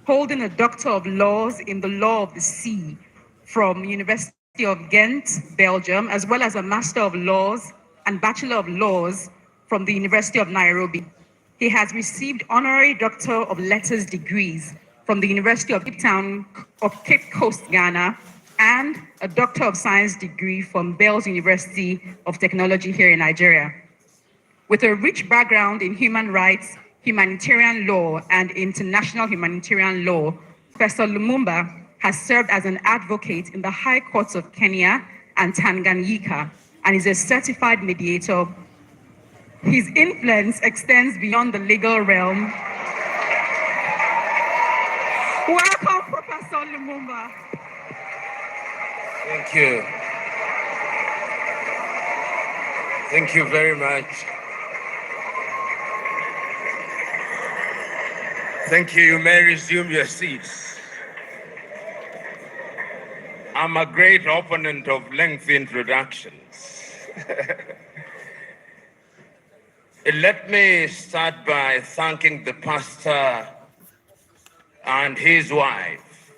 holding a Doctor of Laws in the Law of the Sea from University of Ghent, Belgium, as well as a Master of Laws and Bachelor of Laws from the University of Nairobi. He has received honorary Doctor of Letters degrees from the University of Cape Town of Cape Coast, Ghana, and a Doctor of Science degree from Bells University of Technology here in Nigeria. With a rich background in human rights, humanitarian law, and international humanitarian law, Professor Lumumba has served as an advocate in the High Courts of Kenya and Tanganyika and is a certified mediator. His influence extends beyond the legal realm. Welcome, Professor Lumumba. Thank you. Thank you very much. Thank you. You may resume your seats. I'm a great opponent of lengthy introductions. Let me start by thanking the pastor and his wife,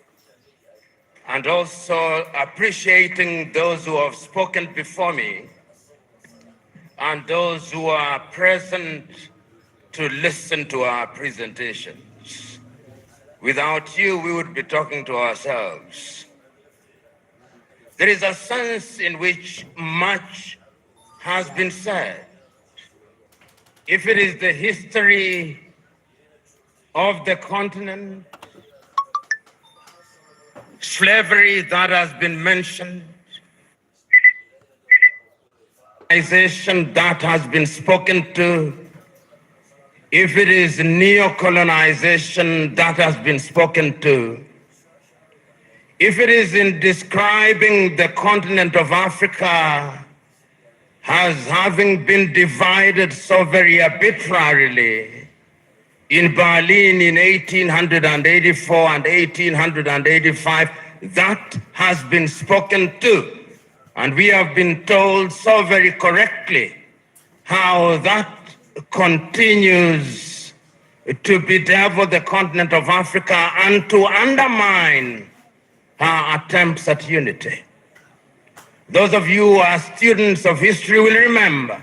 and also appreciating those who have spoken before me and those who are present to listen to our presentations. Without you, we would be talking to ourselves. There is a sense in which much has been said. If it is the history of the continent, slavery that has been mentioned, that has been spoken to, if it is neo-colonization that has been spoken to, if it is in describing the continent of Africa as having been divided so very arbitrarily in Berlin in 1884 and 1885, that has been spoken to. And we have been told so very correctly how that continues to bedevil the continent of Africa and to undermine our attempts at unity. Those of you who are students of history will remember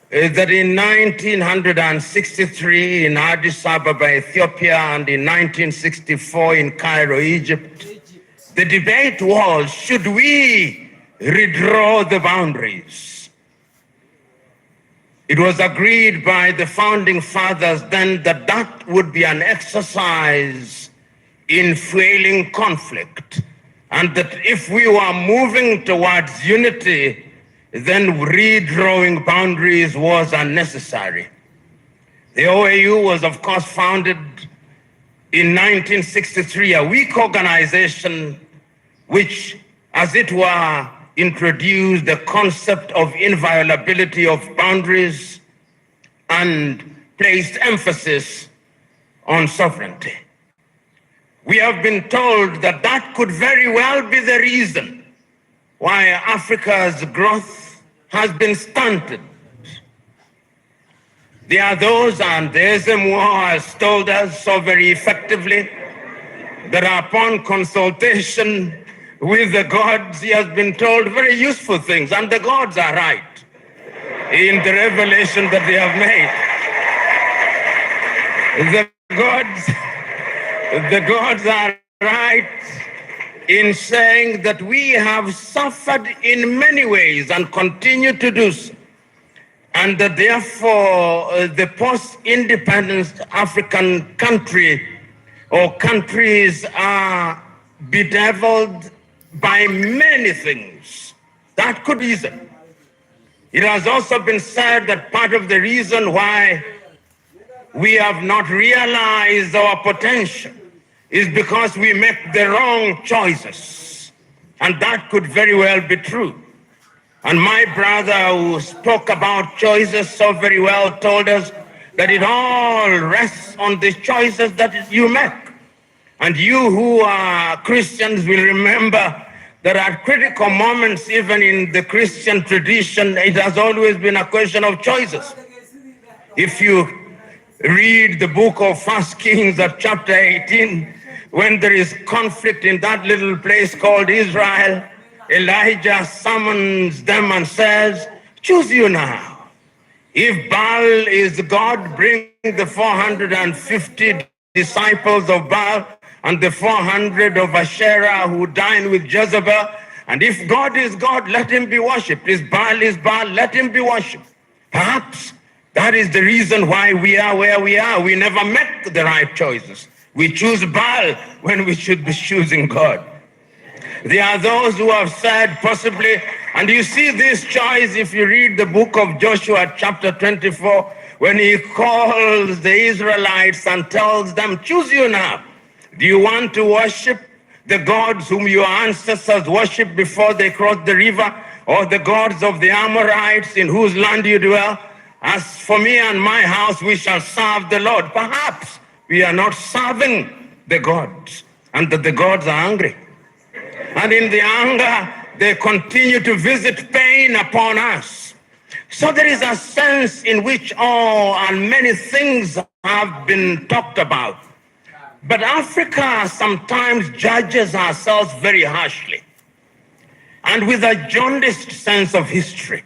that in 1963 in Addis Ababa, Ethiopia, and in 1964 in Cairo, Egypt, the debate was, should we redraw the boundaries? It was agreed by the founding fathers then that that would be an exercise in fueling conflict, and that if we were moving towards unity, then redrawing boundaries was unnecessary. The OAU was, of course, founded in 1963, a weak organization which, as it were, introduced the concept of inviolability of boundaries and placed emphasis on sovereignty. We have been told that that could very well be the reason why Africa's growth has been stunted. There are those, and the SMO has told us so very effectively, that upon consultation with the gods, he has been told very useful things, and the gods are right in the revelation that they have made. The gods are right in saying that we have suffered in many ways and continue to do so, and that therefore the post-independence African country or countries are bedeviled by many things. That could be it. It has also been said that part of the reason why we have not realized our potential is because we make the wrong choices. And that could very well be true. And my brother who spoke about choices so very well told us that it all rests on the choices that you make. And you who are Christians will remember that at critical moments, even in the Christian tradition, it has always been a question of choices. If you read the book of 1 Kings at chapter 18, when there is conflict in that little place called Israel, Elijah summons them and says, choose you now. If Baal is God, bring the 450 disciples of Baal and the 400 of Asherah who dine with Jezebel. And if God is God, let him be worshipped. If Baal is Baal, let him be worshipped. Perhaps that is the reason why we are where we are. We never make the right choices. We choose Baal when we should be choosing God. There are those who have said possibly, and you see this choice if you read the book of Joshua chapter 24, when he calls the Israelites and tells them, choose you now. Do you want to worship the gods whom your ancestors worshipped before they crossed the river, or the gods of the Amorites in whose land you dwell? As for me and my house, we shall serve the Lord. Perhaps we are not serving the gods, and that the gods are angry. And in the anger, they continue to visit pain upon us. So there is a sense in which all and many things have been talked about. But Africa sometimes judges ourselves very harshly and with a jaundiced sense of history.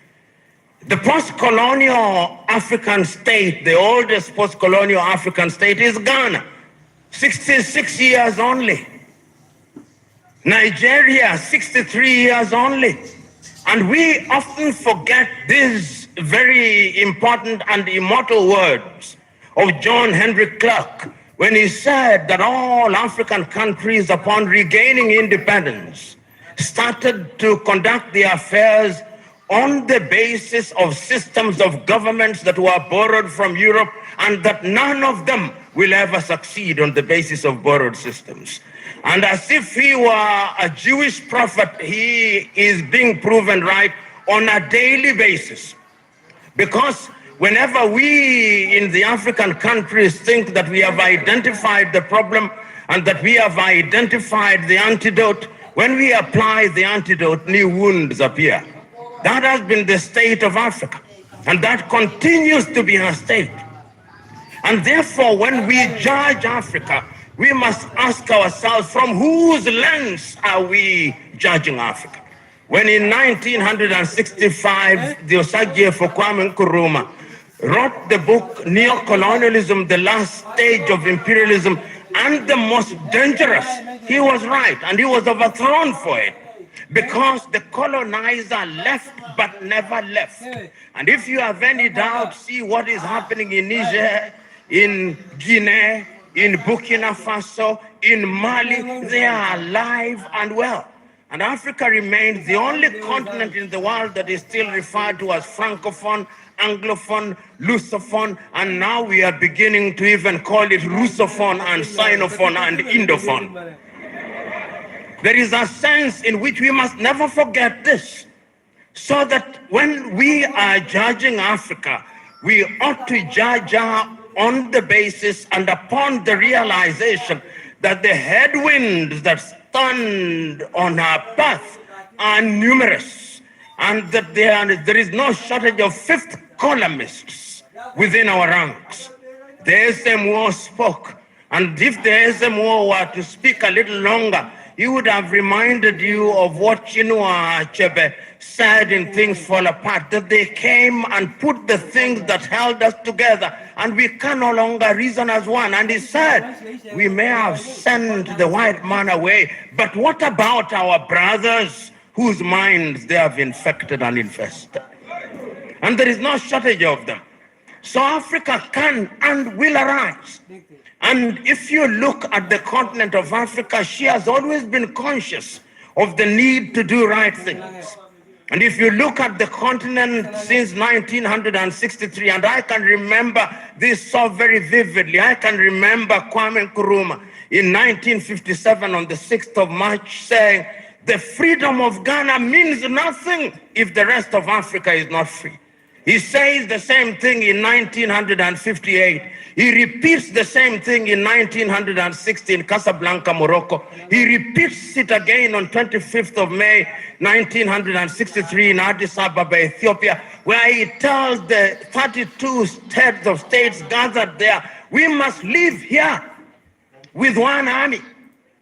The post-colonial African state, the oldest post-colonial African state is Ghana, 66 years only. Nigeria, 63 years only. And we often forget these very important and immortal words of John Henry Clark when he said that all African countries, upon regaining independence, started to conduct their affairs on the basis of systems of governments that were borrowed from Europe, and that none of them will ever succeed on the basis of borrowed systems. And as if he were a Jewish prophet, he is being proven right on a daily basis. Because whenever we in the African countries think that we have identified the problem and that we have identified the antidote, when we apply the antidote, new wounds appear. That has been the state of Africa, and that continues to be our state. And therefore, when we judge Africa, we must ask ourselves, from whose lens are we judging Africa? When in 1965, the Osagie for Kwame Nkrumah wrote the book Neocolonialism, the Last Stage of Imperialism, and the Most Dangerous, he was right, and he was overthrown for it, because the colonizer left but never left. And if you have any doubt, see what is happening in Niger, in Guinea, in Burkina Faso, in Mali. They are alive and well. And Africa remains the only continent in the world that is still referred to as Francophone, Anglophone, Lusophone, and now we are beginning to even call it Russophone and Sinophone and Indophone. There is a sense in which we must never forget this, so that when we are judging Africa, we ought to judge her on the basis and upon the realization that the headwinds that stand on our path are numerous, and that there is no shortage of fifth columnists within our ranks. The SMO spoke, and if the SMO were to speak a little longer, he would have reminded you of what Chinua Achebe said in Things Fall Apart, that they came and put the things that held us together, and we can no longer reason as one. And he said, we may have sent the white man away, but what about our brothers whose minds they have infected and infested? And there is no shortage of them. So Africa can and will arise. And if you look at the continent of Africa, she has always been conscious of the need to do right things. And if you look at the continent since 1963, and I can remember this so very vividly, I can remember Kwame Nkrumah in 1957 on the 6th of March saying, the freedom of Ghana means nothing if the rest of Africa is not free. He says the same thing in 1958. He repeats the same thing in 1960 in Casablanca, Morocco. He repeats it again on 25th of May, 1963 in Addis Ababa, Ethiopia, where he tells the 32 heads of states gathered there, we must live here with one army.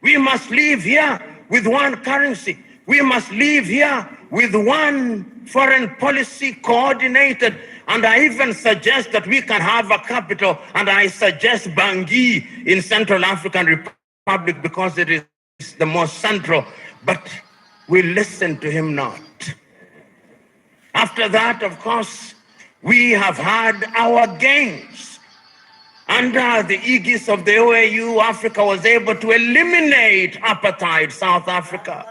We must live here with one currency. We must live here with one foreign policy coordinated. And I even suggest that we can have a capital, and I suggest Bangui in Central African Republic because it is the most central. But we listen to him not. After that, of course, we have had our gains. Under the aegis of the OAU, Africa was able to eliminate apartheid South Africa.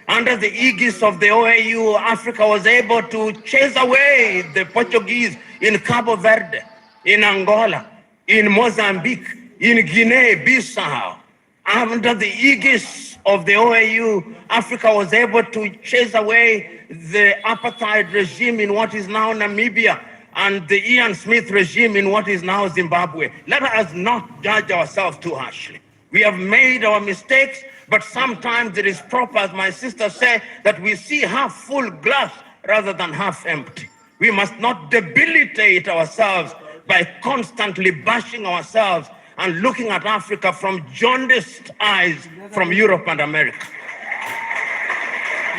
Under the aegis of the OAU, Africa was able to chase away the Portuguese in Cabo Verde, in Angola, in Mozambique, in Guinea-Bissau. Under the aegis of the OAU, Africa was able to chase away the apartheid regime in what is now Namibia and the Ian Smith regime in what is now Zimbabwe. Let us not judge ourselves too harshly. We have made our mistakes, but sometimes it is proper, as my sister said, that we see half full glass rather than half empty. We must not debilitate ourselves by constantly bashing ourselves and looking at Africa from jaundiced eyes from Europe and America.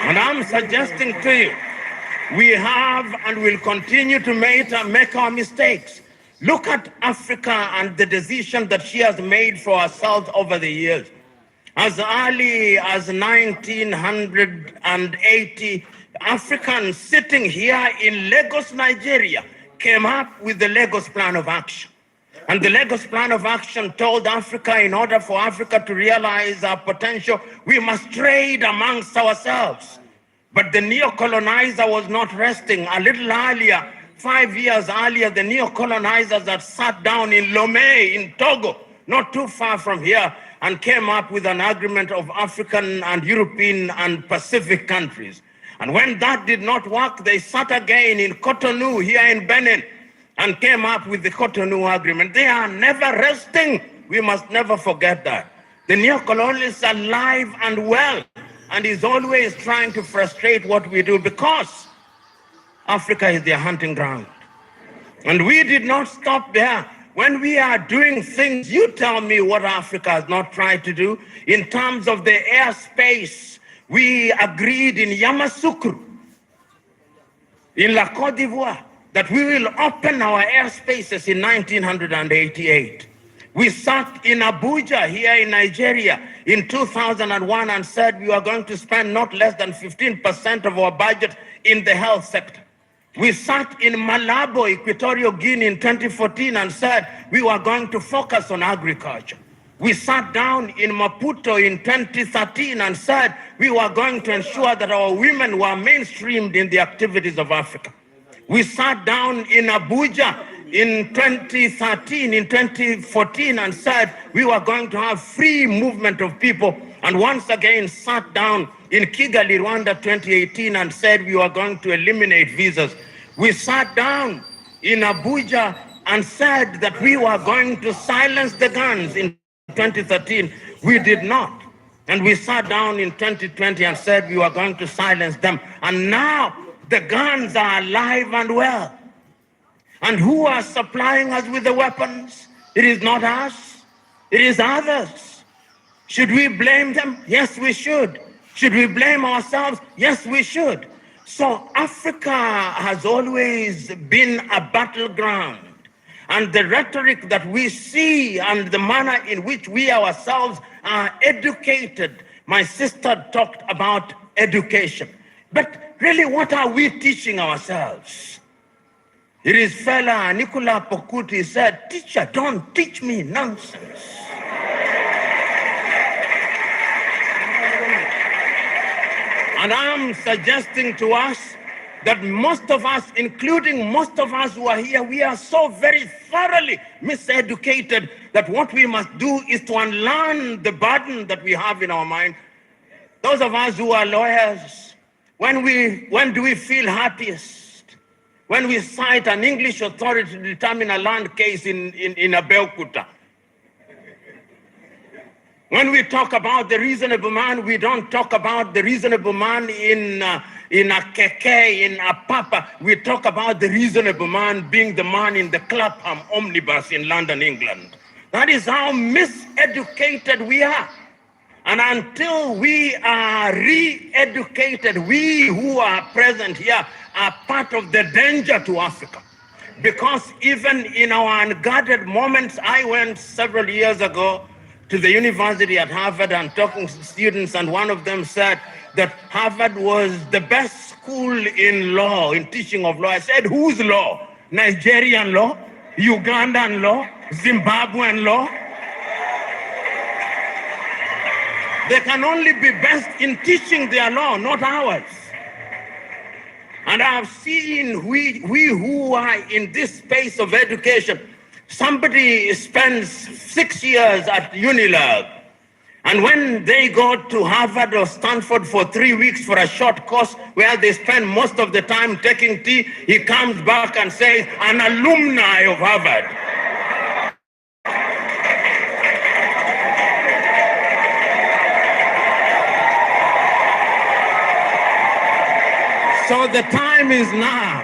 And I'm suggesting to you, we have and will continue to make our mistakes. Look at Africa and the decision that she has made for herself over the years. As early as 1980, Africans sitting here in Lagos, Nigeria, came up with the Lagos Plan of Action. And the Lagos Plan of Action told Africa, in order for Africa to realize our potential, we must trade amongst ourselves. But the neo-colonizer was not resting. A little earlier, 5 years earlier, the neo-colonizers had sat down in Lomé in Togo, not too far from here, and came up with an agreement of African and European and Pacific countries. And when that did not work, they sat again in Cotonou here in Benin and came up with the Cotonou Agreement. They are never resting. We must never forget that. The neo-colonialist is alive and well, and is always trying to frustrate what we do because Africa is their hunting ground. And we did not stop there. When we are doing things, you tell me what Africa has not tried to do. In terms of the airspace, we agreed in Yamoussoukro, in La Côte d'Ivoire, that we will open our airspaces in 1988. We sat in Abuja here in Nigeria in 2001 and said we are going to spend not less than 15% of our budget in the health sector. We sat in Malabo, Equatorial Guinea in 2014 and said we were going to focus on agriculture. We sat down in Maputo in 2013 and said we were going to ensure that our women were mainstreamed in the activities of Africa. We sat down in Abuja in 2013, in 2014 and said we were going to have free movement of people, and once again sat down in Kigali, Rwanda 2018 and said we were going to eliminate visas. We sat down in Abuja and said that we were going to silence the guns in 2013. We did not. And we sat down in 2020 and said we were going to silence them. And now the guns are alive and well. And who are supplying us with the weapons? It is not us. It is others. Should we blame them? Yes, we should. Should we blame ourselves? Yes, we should. So Africa has always been a battleground. And the rhetoric that we see and the manner in which we ourselves are educated. My sister talked about education. But really, what are we teaching ourselves? It is fella Nicola Pokuti said, "Teacher, don't teach me nonsense." And I'm suggesting to us that most of us, including most of us who are here, we are so very thoroughly miseducated that what we must do is to unlearn the burden that we have in our mind. Those of us who are lawyers, when do we feel happiest? when we cite an English authority to determine a land case in Abeokuta. When we talk about the reasonable man, we don't talk about the reasonable man in a keke, in a papa. We talk about the reasonable man being the man in the Clapham omnibus in London, England. That is how miseducated we are. And until we are re-educated, we who are present here are part of the danger to Africa. Because even in our unguarded moments, I went several years ago to the university at Harvard and talking to students, and one of them said that Harvard was the best school in law, in teaching of law. I said, whose law? Nigerian law? Ugandan law? Zimbabwean law? They can only be best in teaching their law, not ours. And I've seen we who are in this space of education, somebody spends 6 years at Unilag, and when they go to Harvard or Stanford for 3 weeks for a short course where they spend most of the time taking tea, he comes back and says, an alumni of Harvard. So the time is now.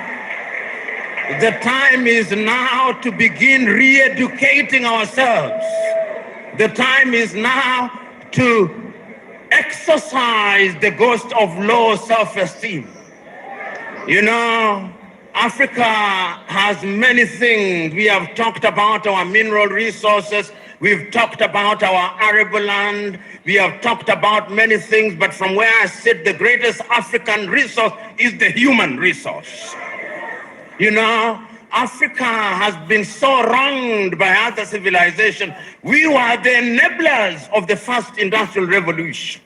The time is now to begin re-educating ourselves. The time is now to exercise the ghost of low self-esteem. You know, Africa has many things. We have talked about our mineral resources. We've talked about our arable land. We have talked about many things, but from where I sit, the greatest African resource is the human resource. You know, Africa has been so wronged by other civilizations. We were the enablers of the first industrial revolution.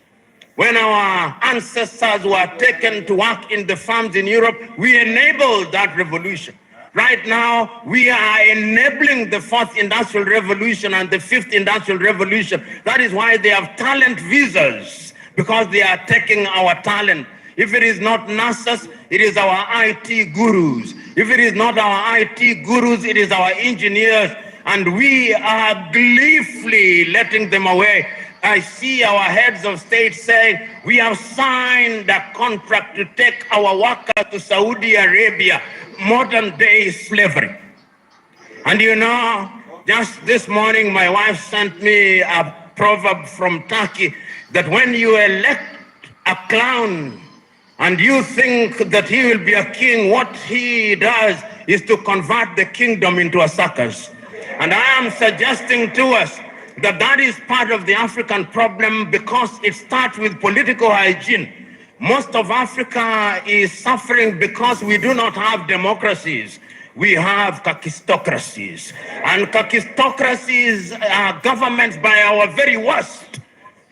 When our ancestors were taken to work in the farms in Europe, we enabled that revolution. Right now, we are enabling the fourth industrial revolution and the fifth industrial revolution. That is why they have talent visas, because they are taking our talent. If it is not nurses, it is our IT gurus. If it is not our IT gurus, it is our engineers. And we are gleefully letting them away. I see our heads of state saying, we have signed a contract to take our workers to Saudi Arabia, modern day slavery. And you know, just this morning, my wife sent me a proverb from Turkey that when you elect a clown and you think that he will be a king, what he does is to convert the kingdom into a circus. And I am suggesting to us that that is part of the African problem, because it starts with political hygiene. Most of Africa is suffering because we do not have democracies. We have kakistocracies. And kakistocracies are governments by our very worst.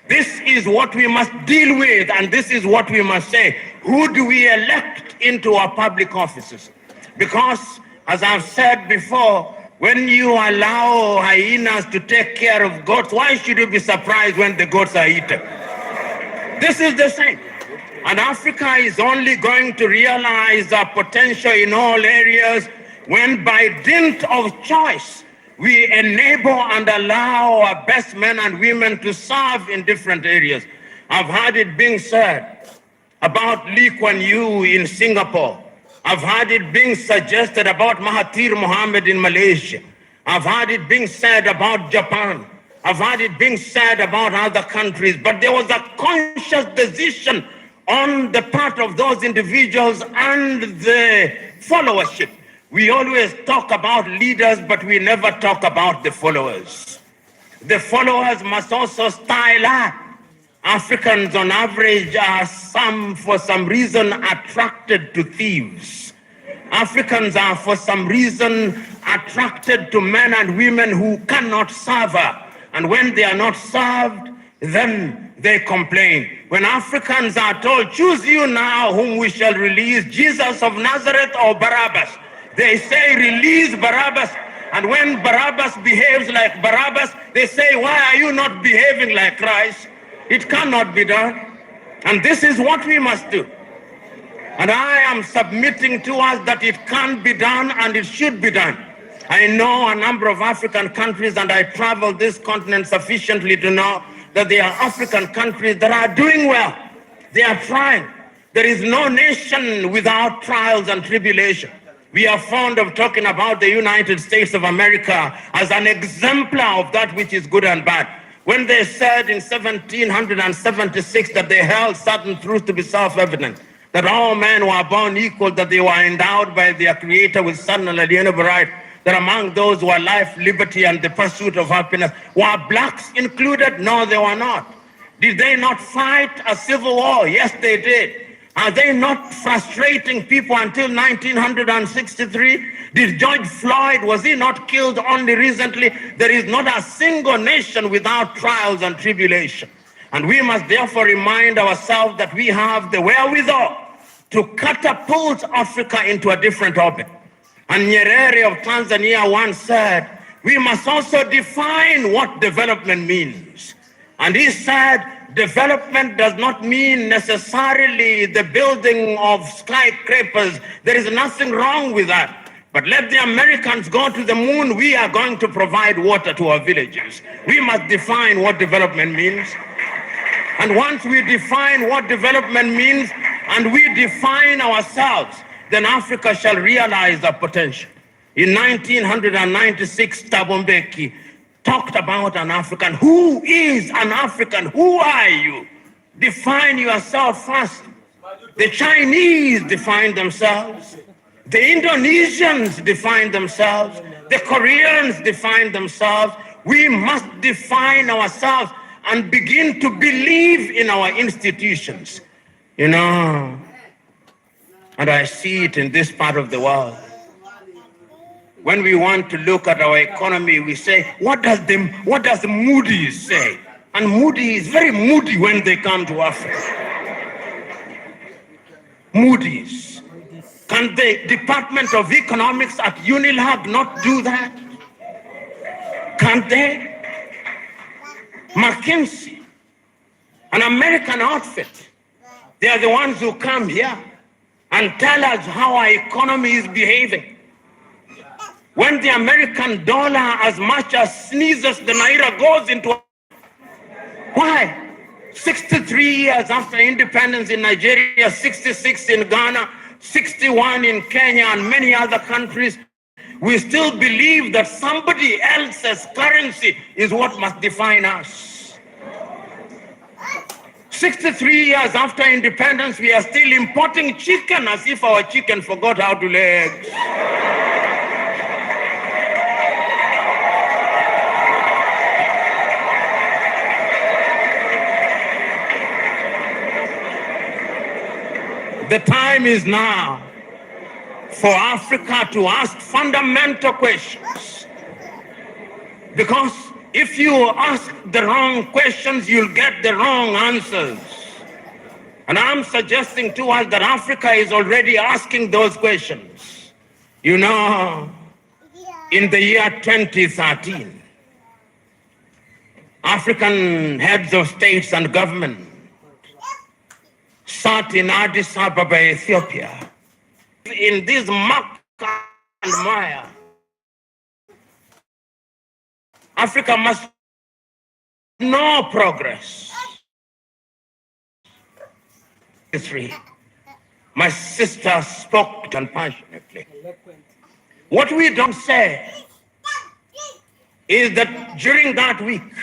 This is what we must deal with, and this is what we must say. Who do we elect into our public offices? Because, as I've said before, when you allow hyenas to take care of goats, why should you be surprised when the goats are eaten? This is the same. And Africa is only going to realize our potential in all areas when, by dint of choice, we enable and allow our best men and women to serve in different areas. I've heard it being said about Lee Kuan Yew in Singapore. I've heard it being suggested about Mahathir Mohamad in Malaysia. I've heard it being said about Japan. I've heard it being said about other countries. But there was a conscious decision on the part of those individuals and the followership. We always talk about leaders, but we never talk about the followers. The followers must also style up. Africans on average are for some reason attracted to thieves. Africans are for some reason attracted to men and women who cannot serve her. And when they are not served, then they complain. When Africans are told, choose you now whom we shall release, Jesus of Nazareth or Barabbas, they say, release Barabbas. And when Barabbas behaves like Barabbas, they say, why are you not behaving like Christ? It cannot be done. And this is what we must do. And I am submitting to us that it can be done and it should be done. I know a number of African countries, and I travel this continent sufficiently to know that there are African countries that are doing well. They are trying. There is no nation without trials and tribulation. We are fond of talking about the United States of America as an exemplar of that which is good and bad. When they said in 1776 that they held certain truths to be self-evident, that all men were born equal, that they were endowed by their Creator with certain unalienable right, that among those who are life, liberty, and the pursuit of happiness, were blacks included? No, they were not. Did they not fight a civil war? Yes, they did. Are they not frustrating people until 1963? Did George Floyd, was he not killed only recently? There is not a single nation without trials and tribulation. And we must therefore remind ourselves that we have the wherewithal to catapult Africa into a different orbit. And Nyerere of Tanzania once said, we must also define what development means. And he said, development does not mean necessarily the building of skyscrapers. There is nothing wrong with that. But let the Americans go to the moon. We are going to provide water to our villages. We must define what development means. And once we define what development means and we define ourselves, then Africa shall realize our potential. In 1996, Thabo Mbeki talked about an African. Who is an African? Who are you? Define yourself first. The Chinese define themselves. The Indonesians define themselves. The Koreans define themselves. We must define ourselves and begin to believe in our institutions. You know, and I see it in this part of the world. When we want to look at our economy, we say, what does Moody's say? And Moody's is very moody when they come to Africa. Moody's. Can the Department of Economics at Unilag not do that? Can't they? McKinsey, an American outfit, they are the ones who come here and tell us how our economy is behaving. When the American dollar as much as sneezes, the Naira goes into... Why? 63 years after independence in Nigeria, 66 in Ghana, 61 in Kenya and many other countries, we still believe that somebody else's currency is what must define us. 63 years after independence, we are still importing chicken as if our chicken forgot how to lay eggs. The time is now for Africa to ask fundamental questions. Because if you ask the wrong questions, you'll get the wrong answers. And I'm suggesting to us that Africa is already asking those questions. You know, in the year 2013, African heads of states and government sat in Addis Ababa, Ethiopia, in this muck and mire. Africa must know progress. My sister spoke passionately. What we don't say is that during that week,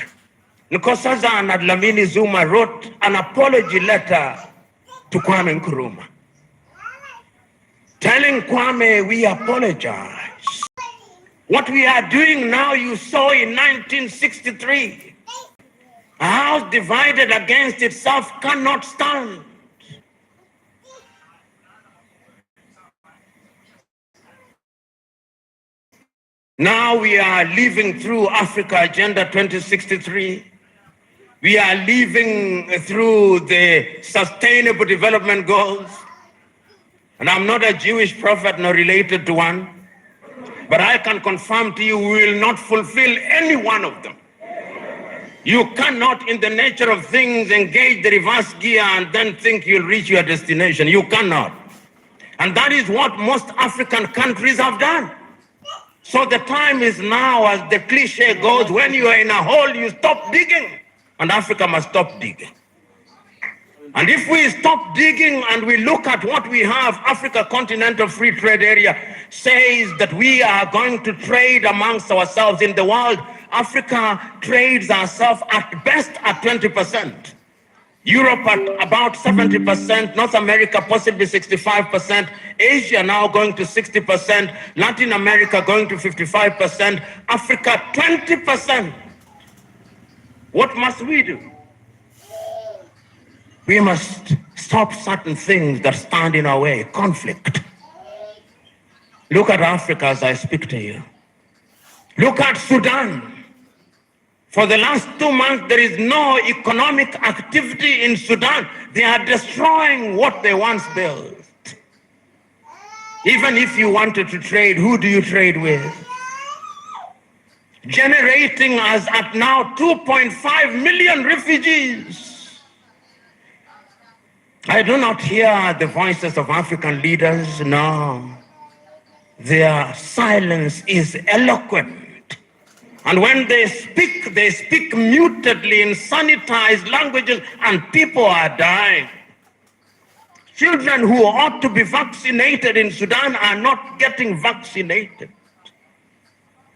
Nkosazana and Dlamini Zuma wrote an apology letter to Kwame Nkrumah, telling Kwame, we apologize. What we are doing now, you saw in 1963. A house divided against itself cannot stand. Now we are living through Africa Agenda 2063. We are living through the Sustainable Development Goals. And I'm not a Jewish prophet nor related to one, but I can confirm to you, we will not fulfill any one of them. You cannot, in the nature of things, engage the reverse gear and then think you'll reach your destination. You cannot. And that is what most African countries have done. So the time is now, as the cliche goes, when you are in a hole, you stop digging. And Africa must stop digging. And if we stop digging and we look at what we have, Africa Continental Free Trade Area says that we are going to trade amongst ourselves in the world. Africa trades ourselves at best at 20%. Europe at about 70%, North America possibly 65%, Asia now going to 60%, Latin America going to 55%, Africa 20%. What must we do? We must stop certain things that stand in our way. Conflict. Look at Africa as I speak to you. Look at Sudan. For the last 2 months, there is no economic activity in Sudan. They are destroying what they once built. Even if you wanted to trade, who do you trade with? Generating as at now 2.5 million refugees. I do not hear the voices of African leaders, no. Their silence is eloquent. And when they speak mutedly in sanitized languages, and people are dying. Children who ought to be vaccinated in Sudan are not getting vaccinated.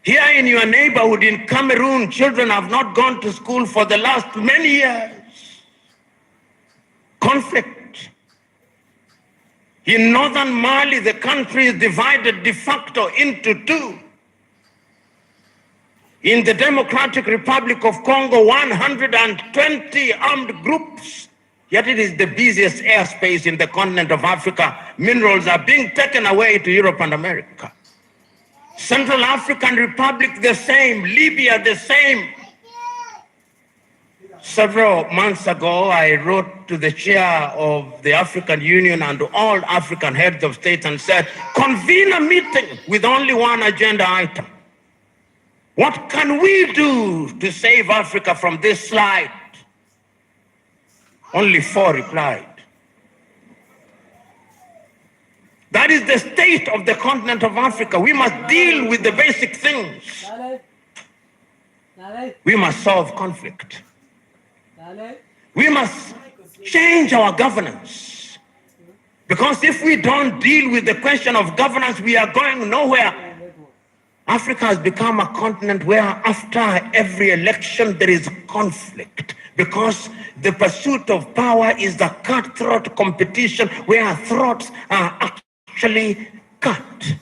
Here in your neighborhood in Cameroon, children have not gone to school for the last many years. Conflict. In northern Mali, the country is divided de facto into two. In the Democratic Republic of Congo, 120 armed groups, yet it is the busiest airspace in the continent of Africa. Minerals are being taken away to Europe and America. Central African Republic, the same. Libya, the same. Several months ago, I wrote to the chair of the African Union and all African heads of state and said, convene a meeting with only one agenda item. What can we do to save Africa from this slide? Only 4 replied. That is the state of the continent of Africa. We must deal with the basic things. We must solve conflict. We must change our governance. Because if we don't deal with the question of governance, we are going nowhere. Africa has become a continent where after every election there is conflict. Because the pursuit of power is a cutthroat competition where throats are actually cut.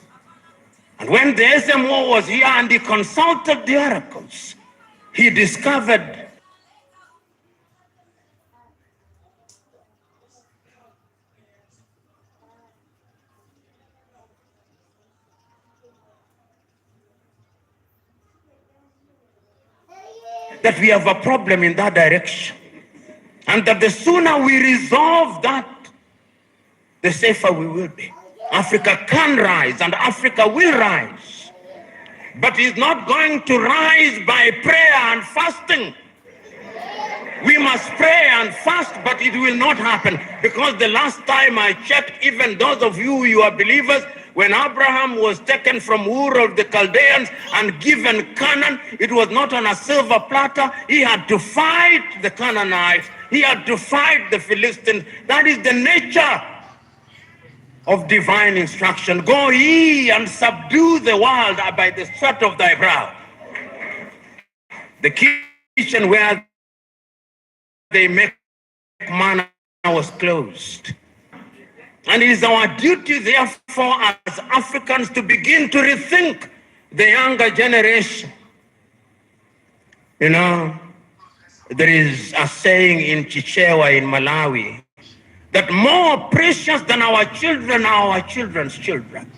And when the SMO was here and he consulted the oracles, he discovered that we have a problem in that direction. And that the sooner we resolve that, the safer we will be. Africa can rise and Africa will rise. But it's not going to rise by prayer and fasting. We must pray and fast, but it will not happen. Because the last time I checked, even those of you are believers, when Abraham was taken from Ur of the Chaldeans and given Canaan, it was not on a silver platter. He had to fight the Canaanites. He had to fight the Philistines. That is the nature of divine instruction. Go ye and subdue the world by the sweat of thy brow. The kitchen where they make manna was closed. And it is our duty, therefore, as Africans to begin to rethink the younger generation. You know, there is a saying in Chichewa in Malawi that more precious than our children are our children's children.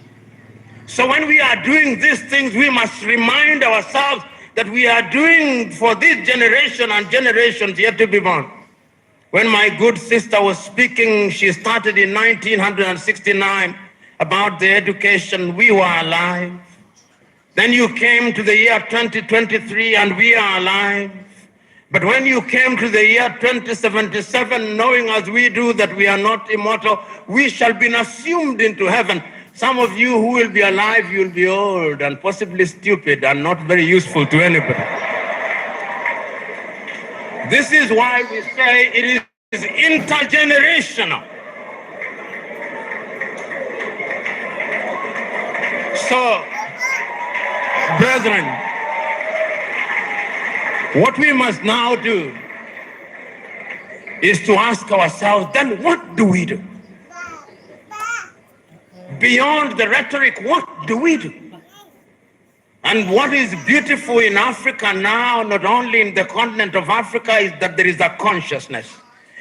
So when we are doing these things, we must remind ourselves that we are doing for this generation and generations yet to be born. When my good sister was speaking, she started in 1969 about the education. We were alive. Then you came to the year 2023 and we are alive. But when you came to the year 2077, knowing as we do that we are not immortal, we shall be assumed into heaven. Some of you who will be alive, you will be old and possibly stupid and not very useful to anybody. This is why we say it is intergenerational. So, brethren, what we must now do is to ask ourselves, then what do we do? Beyond the rhetoric, what do we do? And what is beautiful in Africa now, not only in the continent of Africa, is that there is a consciousness.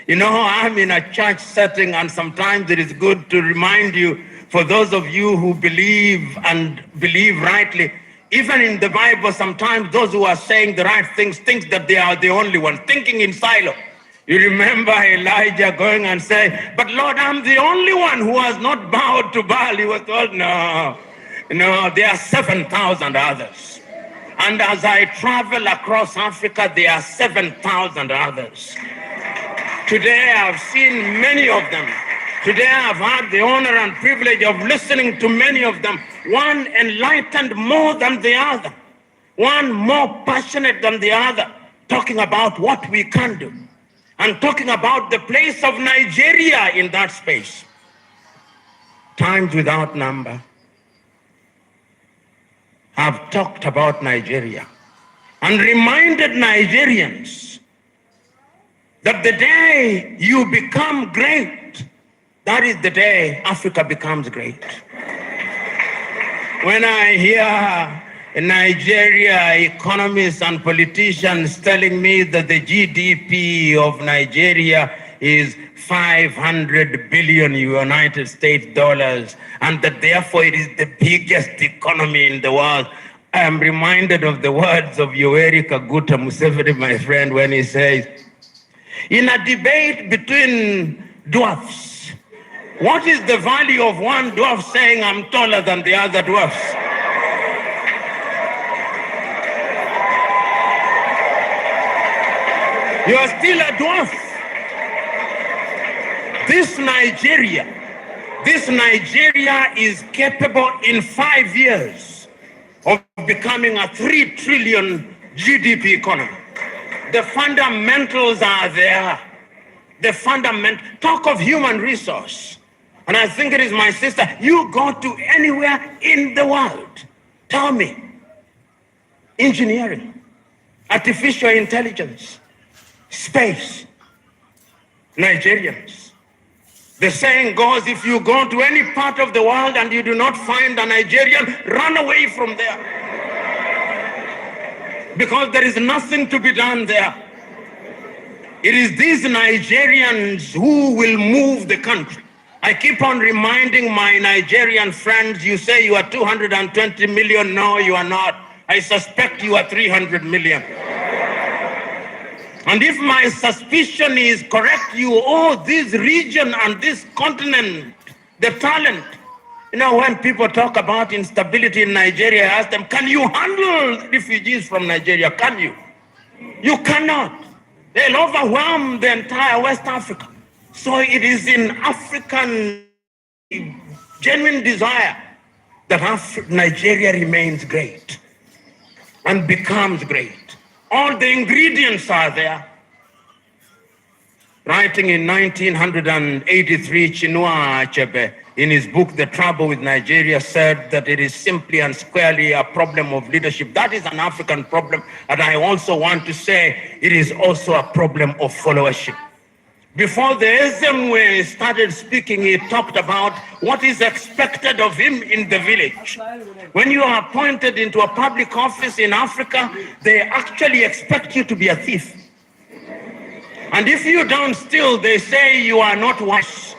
You know, I'm in a church setting, and sometimes it is good to remind you, for those of you who believe and believe rightly, even in the Bible, sometimes those who are saying the right things think that they are the only ones, thinking in silo. You remember Elijah going and saying, but Lord, I'm the only one who has not bowed to Baal. He was told, no, there are 7,000 others. And as I travel across Africa, there are 7,000 others. Today I've seen many of them. Today I've had the honor and privilege of listening to many of them. One enlightened more than the other. One more passionate than the other, talking about what we can do. And talking about the place of Nigeria in that space. Times without number have talked about Nigeria and reminded Nigerians that the day you become great, that is the day Africa becomes great. When I hear Nigeria economists and politicians telling me that the GDP of Nigeria is 500 billion United States dollars, and that therefore it is the biggest economy in the world, I am reminded of the words of Yoweri Kaguta Museveni, my friend, when he says, in a debate between dwarfs, what is the value of one dwarf saying I'm taller than the other dwarfs? You are still a dwarf. This Nigeria is capable in 5 years of becoming a 3 trillion GDP economy. The fundamentals are there. Talk of human resource. And I think it is my sister, you go to anywhere in the world, tell me, engineering, artificial intelligence, space, Nigerians. The saying goes, if you go to any part of the world and you do not find a Nigerian, run away from there. Because there is nothing to be done there. It is these Nigerians who will move the country. I keep on reminding my Nigerian friends, you say you are 220 million. No, you are not. I suspect you are 300 million. And if my suspicion is correct, you owe this region and this continent the talent. You know, when people talk about instability in Nigeria, I ask them, can you handle refugees from Nigeria? Can you? You cannot. They'll overwhelm the entire West Africa. So it is in African genuine desire that Nigeria remains great and becomes great. All the ingredients are there. Writing in 1983, Chinua Achebe, in his book, The Trouble with Nigeria, said that it is simply and squarely a problem of leadership. That is an African problem. And I also want to say it is also a problem of followership. Before the Ezemwe started speaking, he talked about what is expected of him in the village. When you are appointed into a public office in Africa, they actually expect you to be a thief. And if you don't steal, they say you are not wise.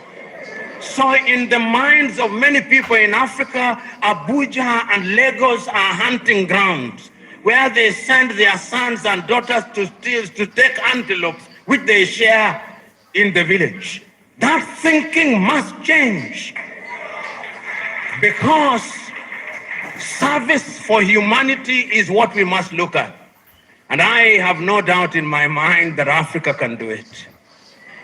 So in the minds of many people in Africa, Abuja and Lagos are hunting grounds where they send their sons and daughters to steal, to take antelopes, which they share in the village. That thinking must change, because service for humanity is what we must look at. And I have no doubt in my mind that Africa can do it.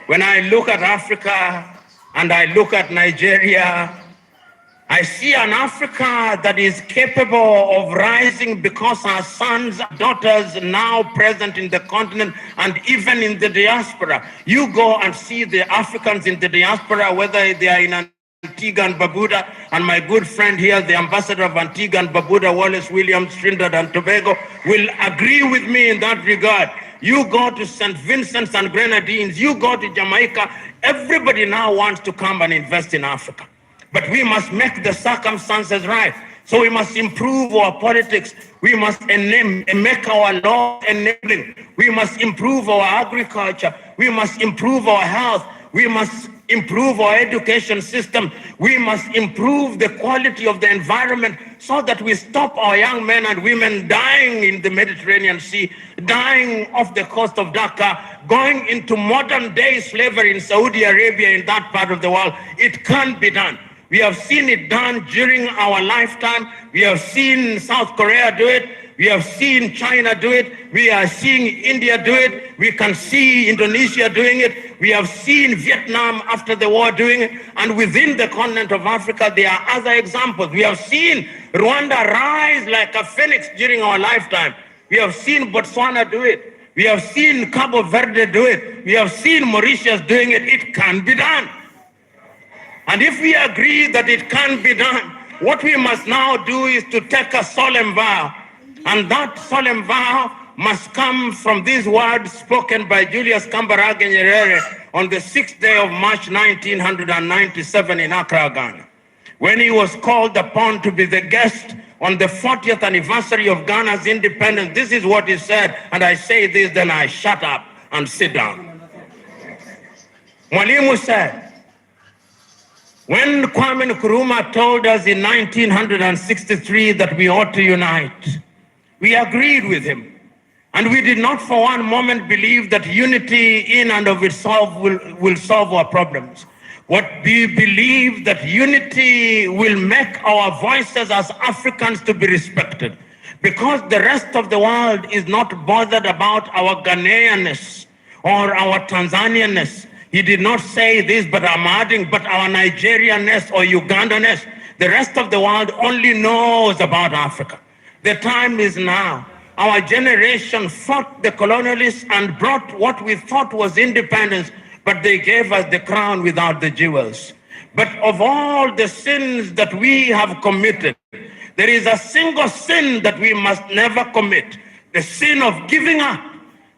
When I look at Africa and I look at Nigeria, I see an Africa that is capable of rising because our sons and daughters now present in the continent and even in the diaspora. You go and see the Africans in the diaspora, whether they are in Antigua and Barbuda, and my good friend here, the ambassador of Antigua and Barbuda, Wallace Williams, Trinidad and Tobago, will agree with me in that regard. You go to St. Vincent's and Grenadines, you go to Jamaica, everybody now wants to come and invest in Africa. But we must make the circumstances right. So we must improve our politics. We must make our law enabling. We must improve our agriculture. We must improve our health. We must improve our education system. We must improve the quality of the environment so that we stop our young men and women dying in the Mediterranean Sea, dying off the coast of Dhaka, going into modern day slavery in Saudi Arabia, in that part of the world. It can be done. We have seen it done during our lifetime. We have seen South Korea do it. We have seen China do it. We are seeing India do it. We can see Indonesia doing it. We have seen Vietnam after the war doing it. And within the continent of Africa, there are other examples. We have seen Rwanda rise like a phoenix during our lifetime. We have seen Botswana do it. We have seen Cabo Verde do it. We have seen Mauritius doing it. It can be done. And if we agree that it can be done, what we must now do is to take a solemn vow. And that solemn vow must come from these words spoken by Julius Kambarage Nyerere on the 6th day of March 1997 in Accra, Ghana, when he was called upon to be the guest on the 40th anniversary of Ghana's independence. This is what he said, and I say this, then I shut up and sit down. Mwalimu said, when Kwame Nkrumah told us in 1963 that we ought to unite, we agreed with him. And we did not for one moment believe that unity in and of itself will solve our problems. What we believe that unity will make our voices as Africans to be respected, because the rest of the world is not bothered about our Ghanaianness or our Tanzanianness. He did not say this, but I'm adding, but our Nigerianness or Ugandanness. The rest of the world only knows about Africa. The time is now. Our generation fought the colonialists and brought what we thought was independence, but they gave us the crown without the jewels. But of all the sins that we have committed, there is a single sin that we must never commit: the sin of giving up,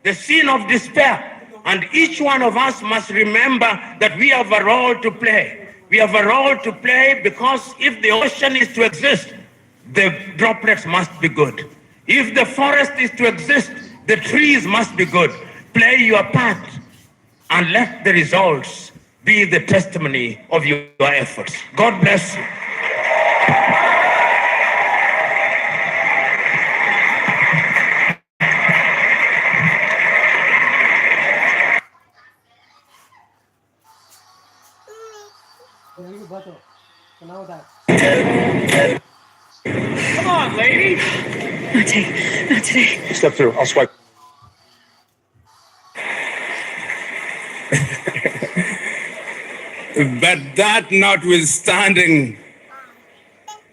the sin of despair. And each one of us must remember that we have a role to play. We have a role to play because if the ocean is to exist, the droplets must be good. If the forest is to exist, the trees must be good. Play your part and let the results be the testimony of your efforts. God bless you. Come on, lady. Not today. Not today. Step through. I'll swipe. But that notwithstanding,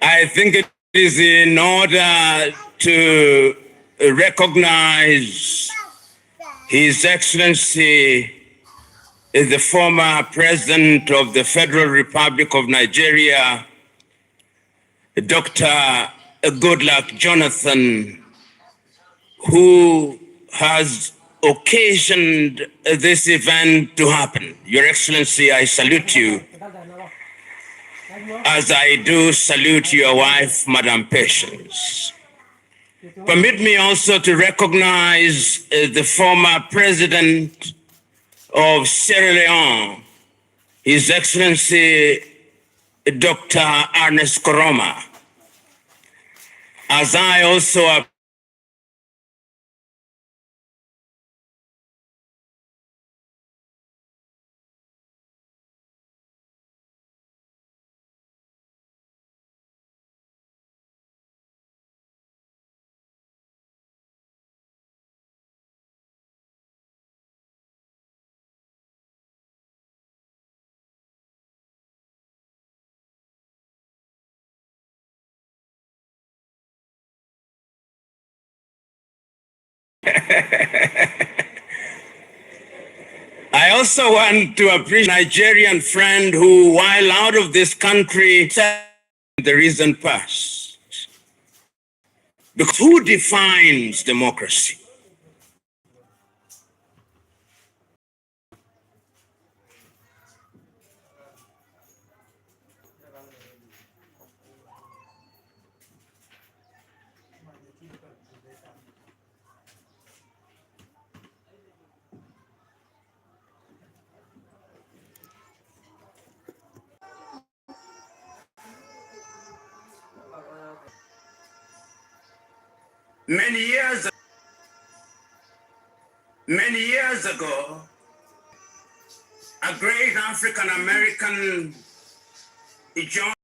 I think it is in order to recognize His Excellency, the former President of the Federal Republic of Nigeria, Dr. Goodluck Jonathan, who has occasioned this event to happen. Your Excellency, I salute you, as I do salute your wife, Madam Patience. Permit me also to recognize the former President of Sierra Leone, His Excellency Dr. Ernest Koroma, as I also I also want to appreciate a Nigerian friend who, while out of this country, said in the recent past, because who defines democracy? Many years ago, a great African American joined